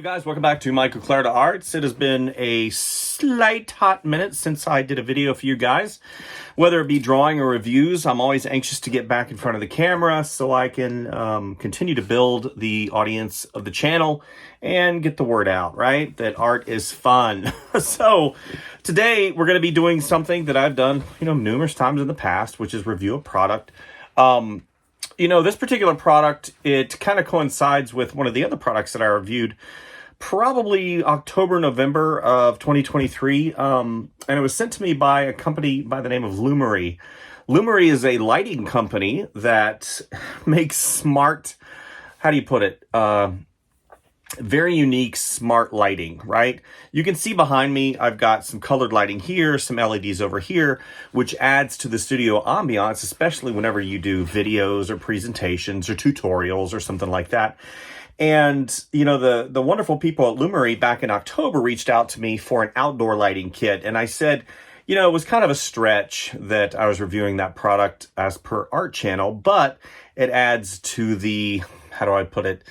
Guys, welcome back to Michael Clarida Arts. It has been a slight hot minute since I did a video for you guys. Whether it be drawing or reviews, I'm always anxious to get back in front of the camera so I can continue to build the audience of the channel and get the word out, right? That art is fun. So today we're going to be doing something that I've done, numerous times in the past, which is review a product. This particular product, it kind of coincides with one of the other products that I reviewed probably October, November of 2023. And it was sent to me by a company by the name of Lumary. Lumary is a lighting company that makes smart, how do you put it? Very unique, smart lighting, right? You can see behind me, I've got some colored lighting here, some LEDs over here, which adds to the studio ambiance, especially whenever you do videos or presentations or tutorials or something like that. And, the wonderful people at Lumary back in October reached out to me for an outdoor lighting kit. And I said, it was kind of a stretch that I was reviewing that product as per Art Channel, but it adds to the, how do I put it?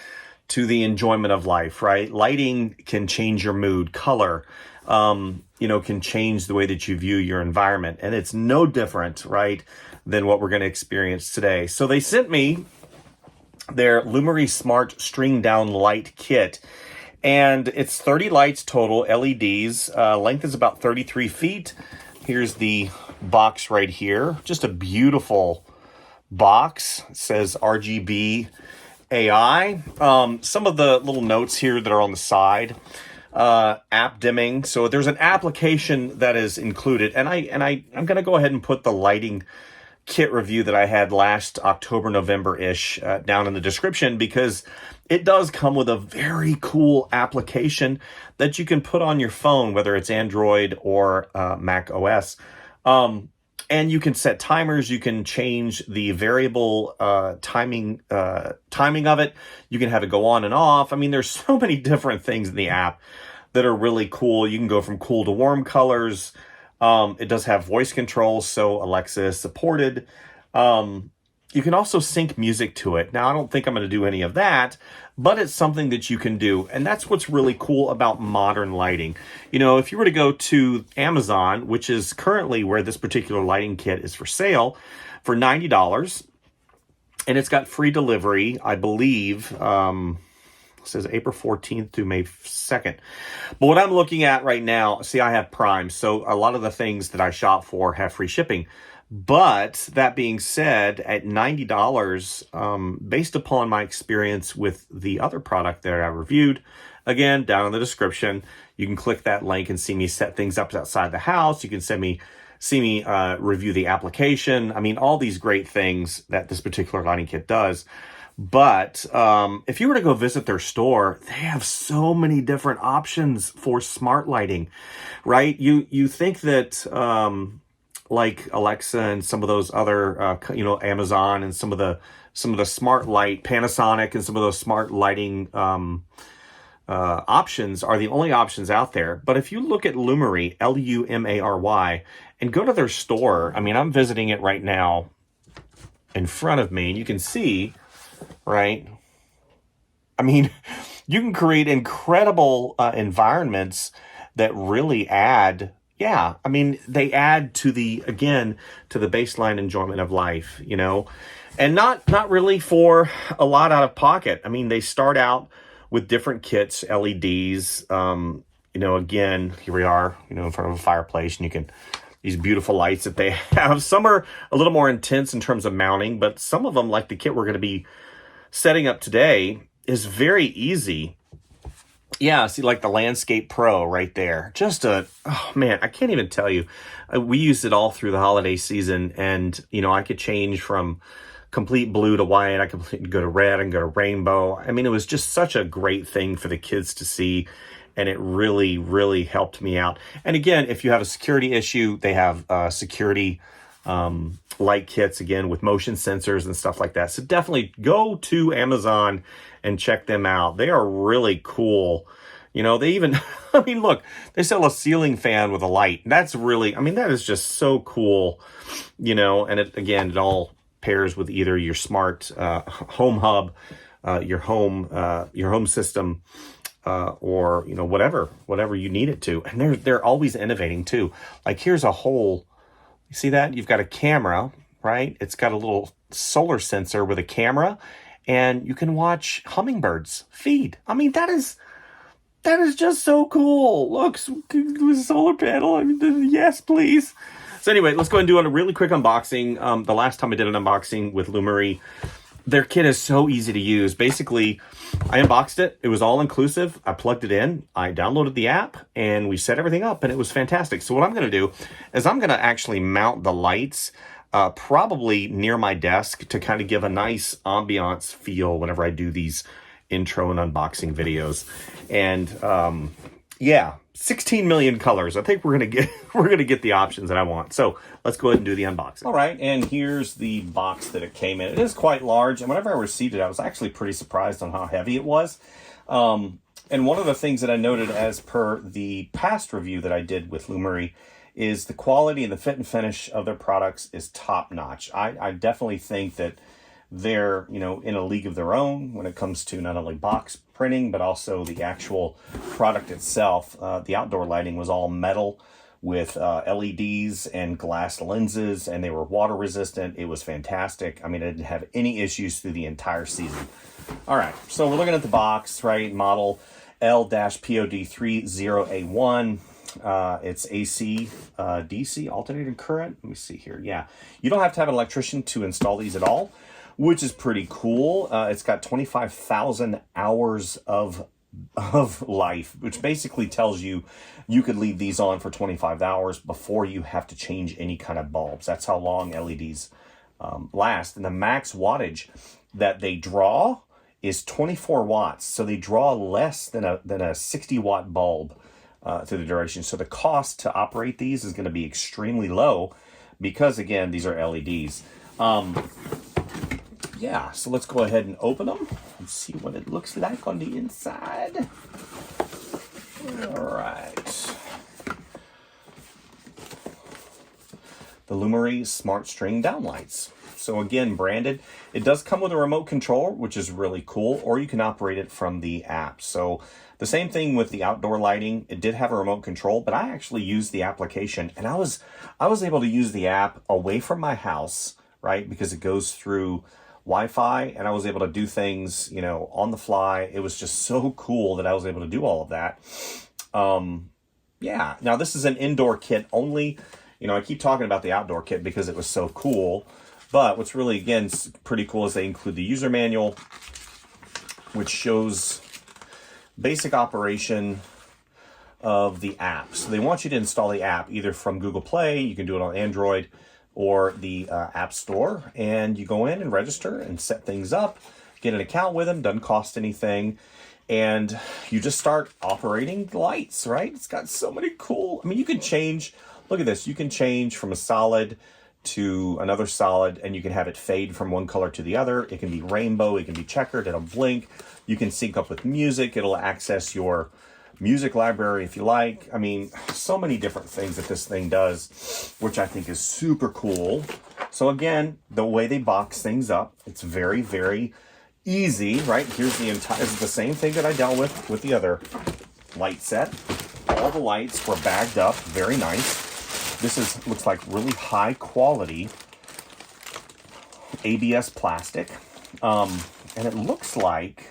To the enjoyment of life, right? Lighting can change your mood. Color, can change the way that you view your environment. And it's no different, right, than what we're going to experience today. So they sent me their Lumary Smart String Downlight kit. And it's 30 lights total, LEDs. Length is about 33 feet. Here's the box right here. Just a beautiful box. It says RGB AI. Some of the little notes here that are on the side, app dimming. So there's an application that is included, and I'm going to go ahead and put the lighting kit review that I had last October, November-ish down in the description, because it does come with a very cool application that you can put on your phone, whether it's Android or Mac OS. And you can set timers. You can change the variable timing of it. You can have it go on and off. I mean, there's so many different things in the app that are really cool. You can go from cool to warm colors. It does have voice control, so Alexa is supported. You can also sync music to it. Now, I don't think I'm going to do any of that, but it's something that you can do. And that's what's really cool about modern lighting. If you were to go to Amazon, which is currently where this particular lighting kit is for sale, for $90, and it's got free delivery, I believe, it says April 14th through May 2nd. But what I'm looking at right now, see, I have Prime, so a lot of the things that I shop for have free shipping. But that being said, at $90, based upon my experience with the other product that I reviewed, again, down in the description, you can click that link and see me set things up outside the house. You can see me review the application. I mean, all these great things that this particular lighting kit does. But if you were to go visit their store, they have so many different options for smart lighting, right? You think that like Alexa and some of those other, Amazon and some of the smart light, Panasonic and some of those smart lighting options are the only options out there. But if you look at Lumary, Lumary, and go to their store, I mean, I'm visiting it right now in front of me, and you can see, right? I mean, you can create incredible environments that really add, they add to the baseline enjoyment of life, and not really for a lot out of pocket. I mean, they start out with different kits, LEDs, again, here we are, in front of a fireplace, and these beautiful lights that they have. Some are a little more intense in terms of mounting, but some of them, like the kit we're going to be setting up today, is very easy. Yeah, see, like the Landscape Pro right there. I can't even tell you. We used it all through the holiday season, and, I could change from complete blue to white. I could go to red and go to rainbow. I mean, it was just such a great thing for the kids to see, and it really, really helped me out. And again, if you have a security issue, they have security light kits, again, with motion sensors and stuff like that. So definitely go to Amazon and check them out. They are really cool. They even, look, they sell a ceiling fan with a light. That's really, that is just so cool, and it all pairs with either your smart home hub, your home system, or, you know, whatever you need it to. And they're always innovating too. Like here's a whole, you see that? You've got a camera, right? It's got a little solar sensor with a camera, and you can watch hummingbirds feed. I mean, that is just so cool. Look, with a solar panel. I mean, yes, please. So anyway, let's go ahead and do a really quick unboxing. The last time I did an unboxing with Lumary, their kit is so easy to use. Basically, I unboxed it. It was all inclusive. I plugged it in. I downloaded the app, and we set everything up, and it was fantastic. So what I'm going to do is I'm going to actually mount the lights probably near my desk to kind of give a nice ambiance feel whenever I do these intro and unboxing videos. And yeah, 16 million colors. I think we're gonna get the options that I want. So let's go ahead and do the unboxing. All right, and here's the box that it came in. It is quite large, and whenever I received it, I was actually pretty surprised on how heavy it was. And one of the things that I noted as per the past review that I did with Lumary is the quality and the fit and finish of their products is top notch. I definitely think that they're, you know, in a league of their own when it comes to not only box printing, but also the actual product itself. The outdoor lighting was all metal with LEDs and glass lenses, and they were water resistant. It was fantastic. I mean, I didn't have any issues through the entire season. All right, so we're looking at the box, right? Model L-POD30A1. It's AC, DC, alternating current. Let me see here. Yeah, you don't have to have an electrician to install these at all, which is pretty cool. It's got 25,000 hours of life, which basically tells you you could leave these on for 25 hours before you have to change any kind of bulbs. That's how long LEDs last. And the max wattage that they draw is 24 watts. So they draw less than a 60 watt bulb through the duration. So the cost to operate these is going to be extremely low because, again, these are LEDs. Yeah, so let's go ahead and open them and see what it looks like on the inside. All right. The Lumary Smart String downlights. So again, branded. It does come with a remote control, which is really cool, or you can operate it from the app. So the same thing with the outdoor lighting. It did have a remote control, but I actually used the application, and I was able to use the app away from my house, right? Because it goes through Wi-Fi, and I was able to do things, you know, on the fly. It was just so cool that I was able to do all of that. Yeah, now this is an indoor kit only. You know, I keep talking about the outdoor kit because it was so cool. But what's really, again, pretty cool is they include the user manual, which shows basic operation of the app. So they want you to install the app either from Google Play, you can do it on Android, or the App Store, and you go in and register and set things up, get an account with them, doesn't cost anything, and you just start operating the lights, right? It's got so many cool, I mean, you can change, look at this, you can change from a solid to another solid, and you can have it fade from one color to the other. It can be rainbow, it can be checkered, it'll blink. You can sync up with music, it'll access your music library if you like. I mean, so many different things that this thing does, which I think is super cool. So again, the way they box things up, it's very, very easy, right? Here's the entire, this is the same thing that I dealt with the other light set. All the lights were bagged up, very nice. This looks like really high quality ABS plastic. And it looks like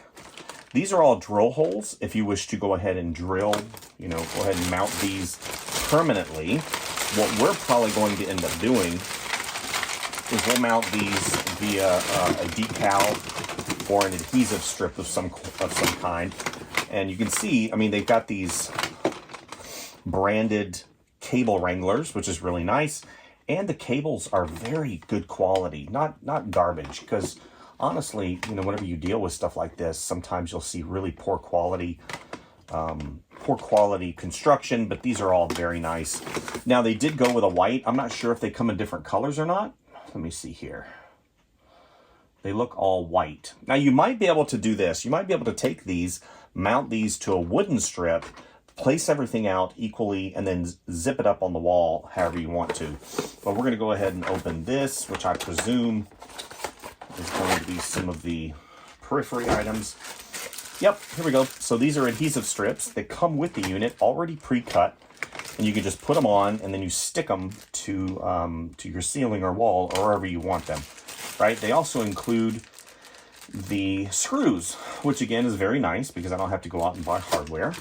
these are all drill holes. If you wish to go ahead and drill, you know, go ahead and mount these permanently. What we're probably going to end up doing is we'll mount these via a decal or an adhesive strip of some kind. And you can see, I mean, they've got these branded cable wranglers, which is really nice. And the cables are very good quality, not garbage, because honestly, you know, whenever you deal with stuff like this, sometimes you'll see really poor quality construction, but these are all very nice. Now, they did go with a white. I'm not sure if they come in different colors or not. Let me see here. They look all white. Now, you might be able to do this. You might be able to take these, mount these to a wooden strip, place everything out equally, and then zip it up on the wall however you want to. But we're going to go ahead and open this, which I presume is going to be some of the periphery items. Yep, here we go. So these are adhesive strips. They come with the unit already pre-cut, and you can just put them on, and then you stick them to your ceiling or wall or wherever you want them, right? They also include the screws, which again is very nice because I don't have to go out and buy hardware.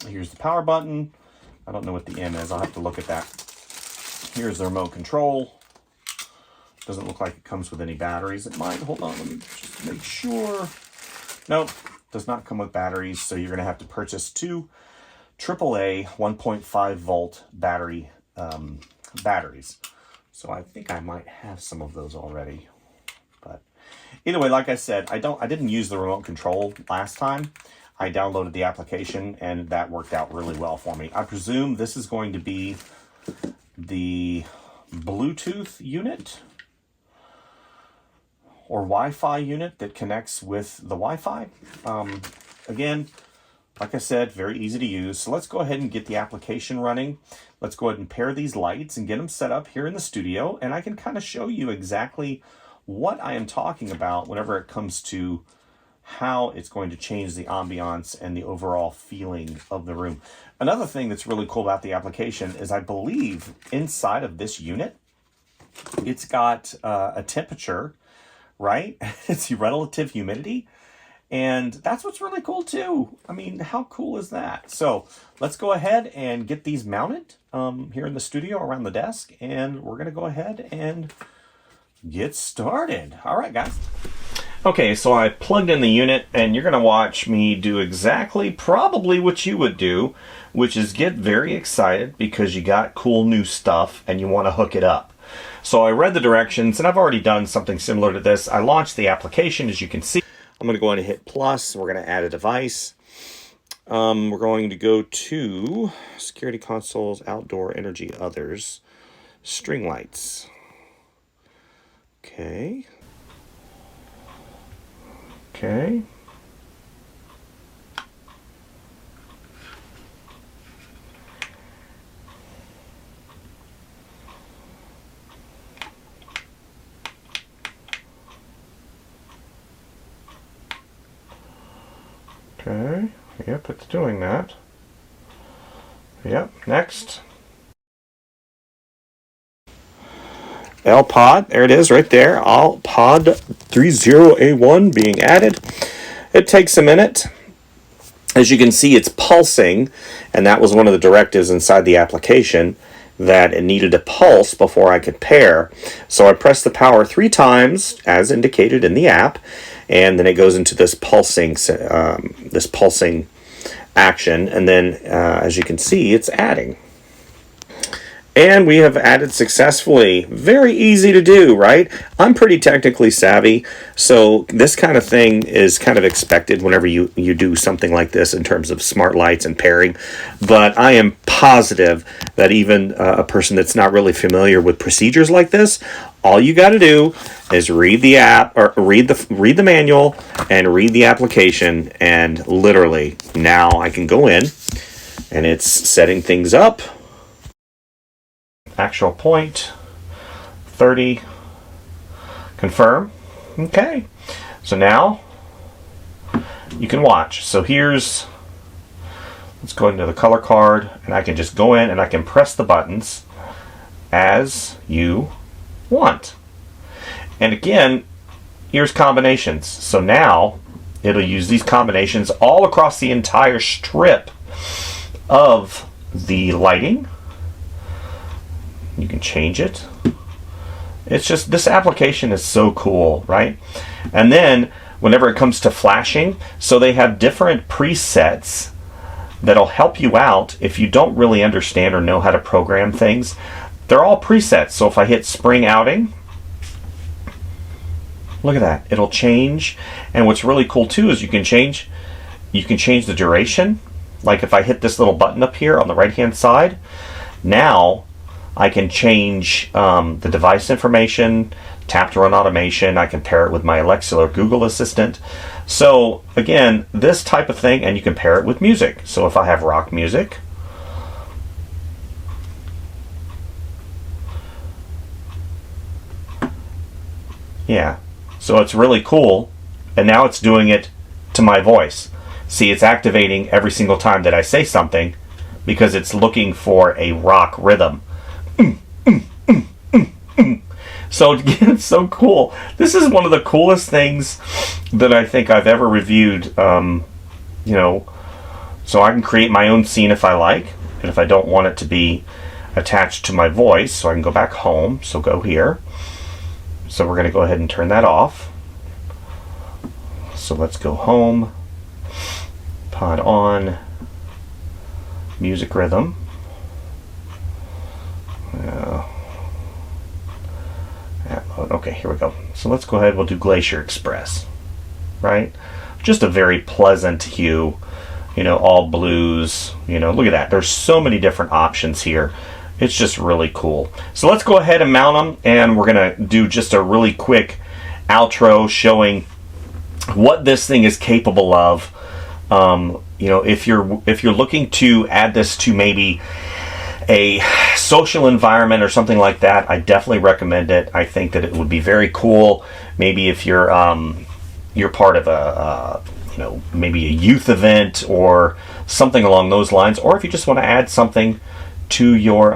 Here's the power button. I don't know what the M is. I'll have to look at that. Here's the remote control. Doesn't look like it comes with any batteries. It might. Hold on, let me just make sure. Nope, does not come with batteries, so you're going to have to purchase two AAA 1.5 volt batteries. So I think I might have some of those already. But either way, like I said, I didn't use the remote control last time. I downloaded the application, and that worked out really well for me. I presume this is going to be the Bluetooth unit or Wi-Fi unit that connects with the Wi-Fi. Again, like I said, very easy to use. So let's go ahead and get the application running. Let's go ahead and pair these lights and get them set up here in the studio. And I can kind of show you exactly what I am talking about whenever it comes to how it's going to change the ambiance and the overall feeling of the room. Another thing that's really cool about the application is I believe inside of this unit, it's got a temperature, right? It's the relative humidity. And that's what's really cool too. I mean, how cool is that? So let's go ahead and get these mounted here in the studio around the desk. And we're gonna go ahead and get started. All right, guys. Okay, so I plugged in the unit, and you're gonna watch me do exactly probably what you would do, which is get very excited because you got cool new stuff and you wanna hook it up. So I read the directions, and I've already done something similar to this. I launched the application, as you can see. I'm going to go ahead and hit plus. We're going to add a device. We're going to go to security consoles, outdoor energy, others, string lights. Okay. Okay. Okay, yep, it's doing that. Yep, next. LPod, there it is right there. Pod 30A1 being added. It takes a minute. As you can see, it's pulsing, and that was one of the directives inside the application, that it needed to pulse before I could pair. So I pressed the power 3 times, as indicated in the app, and then it goes into this pulsing action, and then as you can see, it's adding. And we have added successfully. Very easy to do, right? I'm pretty technically savvy, so this kind of thing is kind of expected whenever you do something like this in terms of smart lights and pairing. But I am positive that even a person that's not really familiar with procedures like this, all you got to do is read the app, or read the manual and read the application, and literally now I can go in and it's setting things up. Actual point 30, confirm. Okay, so now you can watch. So let's go into the color card, and I can just go in and I can press the buttons as you want. And again, here's combinations. So now it'll use these combinations all across the entire strip of the lighting. You can change it. It's just, this application is so cool, right? And then whenever it comes to flashing, so they have different presets that'll help you out if you don't really understand or know how to program things. They're all presets. So if I hit spring outing, look at that, it'll change. And what's really cool too is you can change the duration. Like if I hit this little button up here on the right hand side, now I can change the device information, tap to run automation. I can pair it with my Alexa or Google Assistant. So again, this type of thing, and you can pair it with music. So if I have rock music, yeah, so it's really cool. And now it's doing it to my voice. See, it's activating every single time that I say something because it's looking for a rock rhythm. So again, it's so cool. This is one of the coolest things that I think I've ever reviewed. You know, so I can create my own scene if I like, and if I don't want it to be attached to my voice, so I can go back home. So go here. So we're going to go ahead and turn that off. So let's go home, pod on, music rhythm. Okay, here we go. So let's go ahead, we'll do Glacier Express, right? Just a very pleasant hue, you know, all blues, you know, look at that. There's so many different options here. It's just really cool. So let's go ahead and mount them, and we're gonna do just a really quick outro showing what this thing is capable of. You know, if you're looking to add this to maybe a social environment or something like that, I definitely recommend it. I think that it would be very cool. Maybe if you're part of a you know, maybe a youth event or something along those lines, or if you just want to add something to your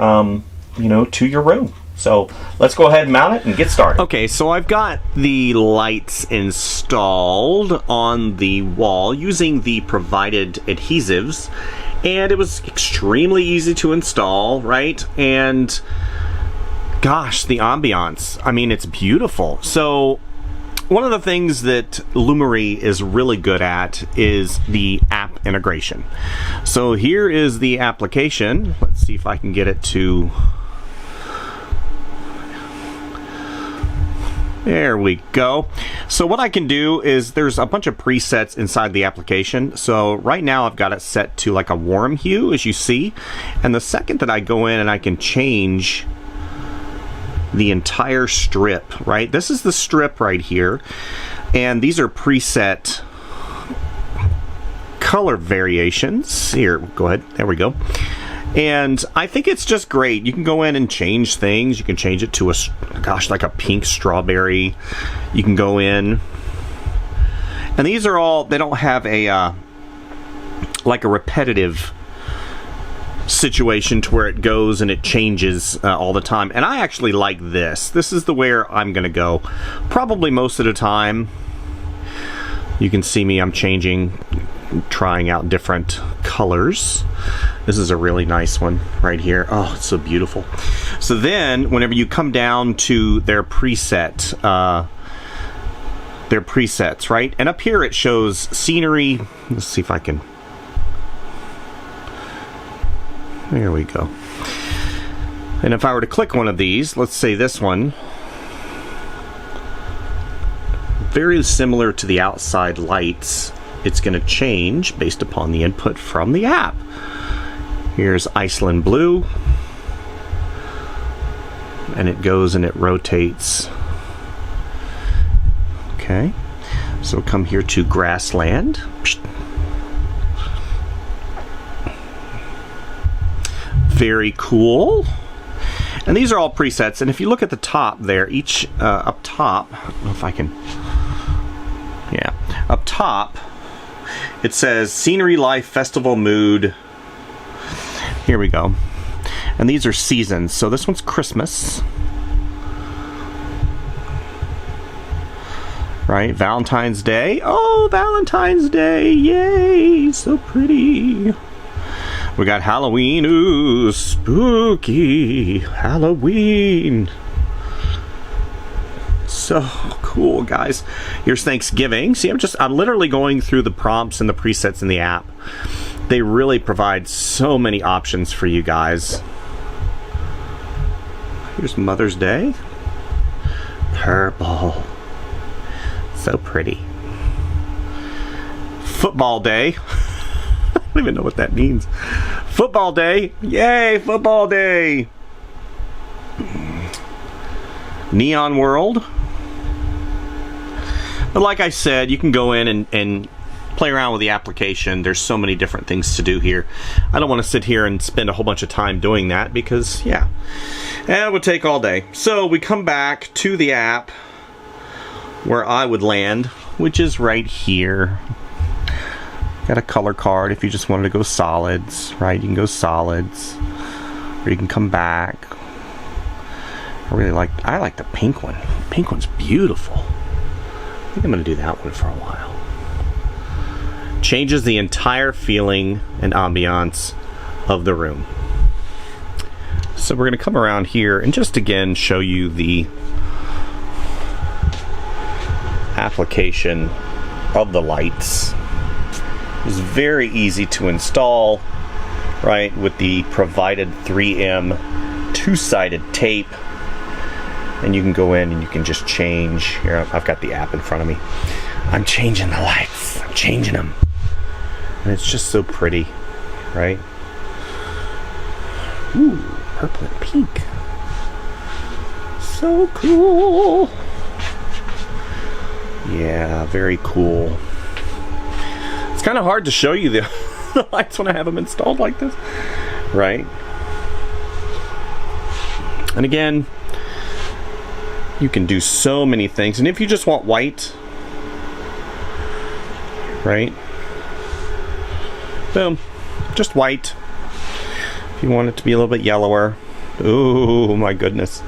you know, to your room. So let's go ahead and mount it and get started. Okay, so I've got the lights installed on the wall using the provided adhesives, and it was extremely easy to install, right? And gosh, the ambiance, I mean, it's beautiful. So one of the things that Lumary is really good at is the app integration. So here is the application. Let's see if I can get it to... There we go. So what I can do is there's a bunch of presets inside the application. So right now I've got it set to like a warm hue, as you see. And the second that I go in and I can change the entire strip, right? This is the strip right here. And these are preset color variations. Here, go ahead. There we go. And I think it's just great. You can go in and change things. You can change it to a, gosh, like a pink strawberry. You can go in. And these are all, they don't have a, like a repetitive situation to where it goes and it changes all the time. And I actually like this. This is the where I'm going to go probably most of the time. You can see me, I'm changing, trying out different colors. This is a really nice one right here. Oh, it's so beautiful. So then whenever you come down to their presets, right? And up here it shows scenery. Let's see if I can. There we go. And if I were to click one of these, let's say this one, very similar to the outside lights, it's going to change based upon the input from the app. Here's Iceland Blue, and it goes and it rotates. Okay, so come here to Grassland. Very cool. And these are all presets, and if you look at the top there, each up top, I don't know if I can, yeah, up top it says Scenery, Life, Festival, Mood. Here we go. And these are seasons. So this one's Christmas. Right? Valentine's Day. Oh, Valentine's Day. Yay. So pretty. We got Halloween. Ooh, spooky. Halloween. So cool, guys. Here's Thanksgiving. See, I'm literally going through the prompts and the presets in the app. They really provide so many options for you guys. Here's Mother's Day. Purple. So pretty. Football Day. I don't even know what that means. Football Day. Yay, Football Day. Neon World. But like I said, you can go in and play around with the application. There's so many different things to do here. I don't want to sit here and spend a whole bunch of time doing that because, yeah, it would take all day. So we come back to the app where I would land, which is right here. Got a color card if you just wanted to go solids, right? You can go solids, or you can come back. I like the pink one. Pink one's beautiful. I think I'm gonna do that one for a while. Changes the entire feeling and ambiance of the room. So we're gonna come around here and just again show you the application of the lights. It's very easy to install, right, with the provided 3M two-sided tape. And you can go in and you can just change. Here, I've got the app in front of me. I'm changing the lights. I'm changing them. And it's just so pretty, right? Ooh, purple and pink. So cool. Yeah, very cool. It's kind of hard to show you the, the lights when I have them installed like this, right? And again, you can do so many things. And if you just want white, right? Boom, just white. If you want it to be a little bit yellower, ooh, my goodness,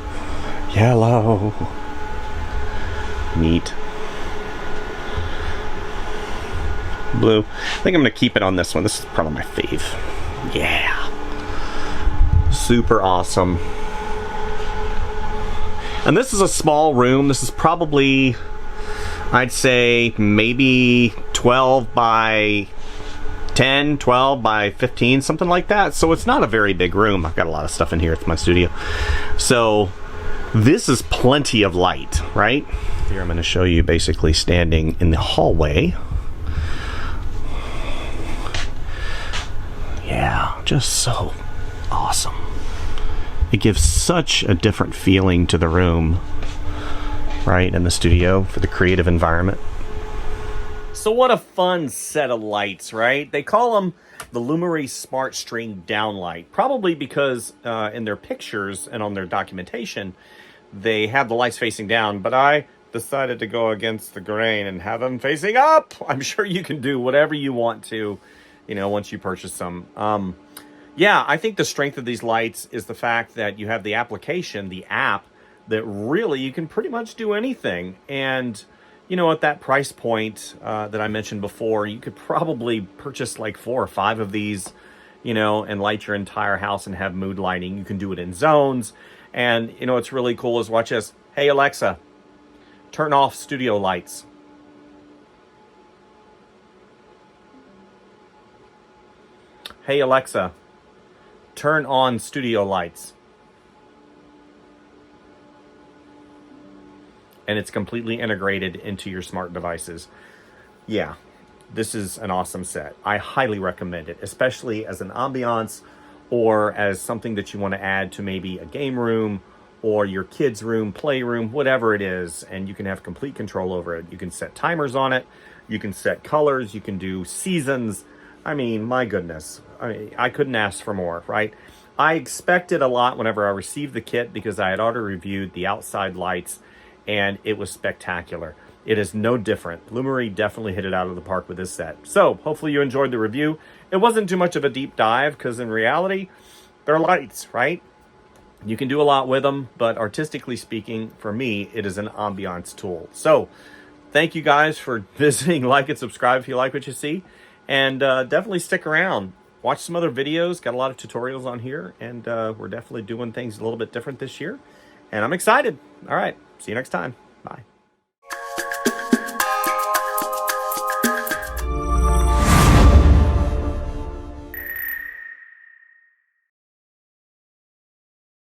yellow. Neat. Blue. I think I'm gonna keep it on this one. This is probably my fave. Yeah. Super awesome. And this is a small room. This is probably, I'd say, maybe 12 by 10, 12 by 15, something like that. So it's not a very big room. I've got a lot of stuff in here. It's my studio. So this is plenty of light, right? Here I'm going to show you basically standing in the hallway. Yeah, just so awesome. It gives such a different feeling to the room, right, in the studio for the creative environment. So what a fun set of lights, right? They call them the Lumary Smart String downlight, probably because in their pictures and on their documentation, they have the lights facing down, but I decided to go against the grain and have them facing up. I'm sure you can do whatever you want to, you know, once you purchase them. Yeah, I think the strength of these lights is the fact that you have the application, the app, that really you can pretty much do anything. And, you know, at that price point that I mentioned before, you could probably purchase like 4 or 5 of these, you know, and light your entire house and have mood lighting. You can do it in zones. And, you know, what's really cool is, watch this. Hey, Alexa, turn off studio lights. Hey, Alexa, turn on studio lights. And it's completely integrated into your smart devices. Yeah, this is an awesome set. I highly recommend it, especially as an ambiance or as something that you want to add to maybe a game room or your kids' room, playroom, whatever it is, and you can have complete control over it. You can set timers on it, you can set colors, you can do seasons. I mean, my goodness, I couldn't ask for more, right? I expected a lot whenever I received the kit because I had already reviewed the outside lights and it was spectacular. It is no different. Lumary definitely hit it out of the park with this set. So hopefully you enjoyed the review. It wasn't too much of a deep dive because in reality, they're lights, right? You can do a lot with them, but artistically speaking, for me, it is an ambiance tool. So thank you guys for visiting. Like and subscribe if you like what you see. And definitely stick around. Watch some other videos. Got a lot of tutorials on here. And we're definitely doing things a little bit different this year. And I'm excited. All right. See you next time. Bye.